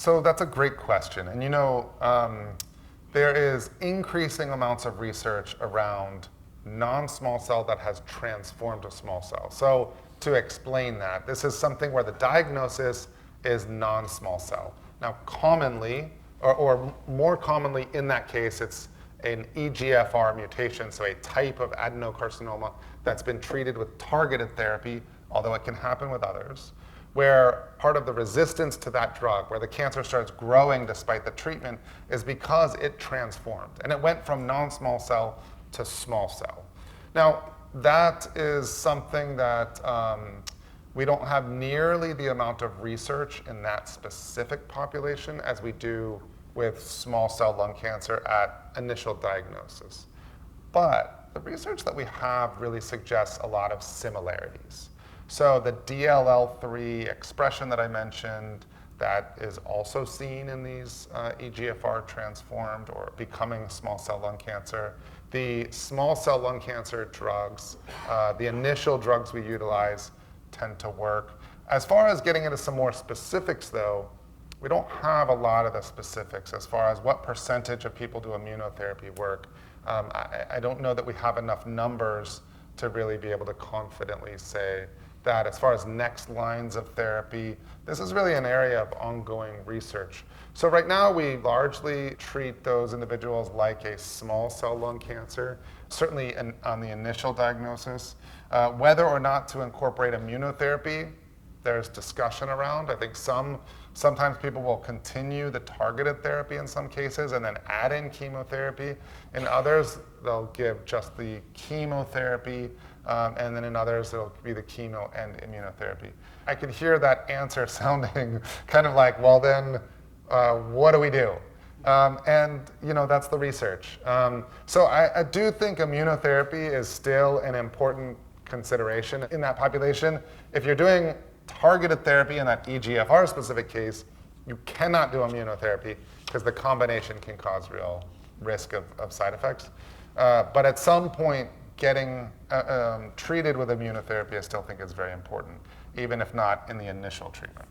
So that's a great question. And there is increasing amounts of research around non-small cell that has transformed to small cell. So to explain that, this is something where the diagnosis is non-small cell. Now commonly, or more commonly in that case, it's an EGFR mutation, so a type of adenocarcinoma that's been treated with targeted therapy, although it can happen with others, where part of the resistance to that drug, where the cancer starts growing despite the treatment, is because it transformed. And it went from non-small cell to small cell. Now, that is something that we don't have nearly the amount of research in that specific population as we do with small cell lung cancer at initial diagnosis. But the research that we have really suggests a lot of similarities. So the DLL3 expression that I mentioned, that is also seen in these EGFR transformed or becoming small cell lung cancer. The small cell lung cancer drugs, the initial drugs we utilize tend to work. As far as getting into some more specifics though, we don't have a lot of the specifics as far as what percentage of people do immunotherapy work. I don't know that we have enough numbers to really be able to confidently say that. As far as next lines of therapy, this is really an area of ongoing research. So right now we largely treat those individuals like a small cell lung cancer, certainly on the initial diagnosis. Whether or not to incorporate immunotherapy, there's discussion around. I think sometimes people will continue the targeted therapy in some cases and then add in chemotherapy. In others, they'll give just the chemotherapy, and then in others, it'll be the chemo and immunotherapy. I could hear that answer sounding kind of like, well then, what do we do? And that's the research. So I do think immunotherapy is still an important consideration in that population. If you're doing targeted therapy in that EGFR specific case, you cannot do immunotherapy because the combination can cause real risk of side effects. But at some point, getting treated with immunotherapy I still think is very important, even if not in the initial treatment.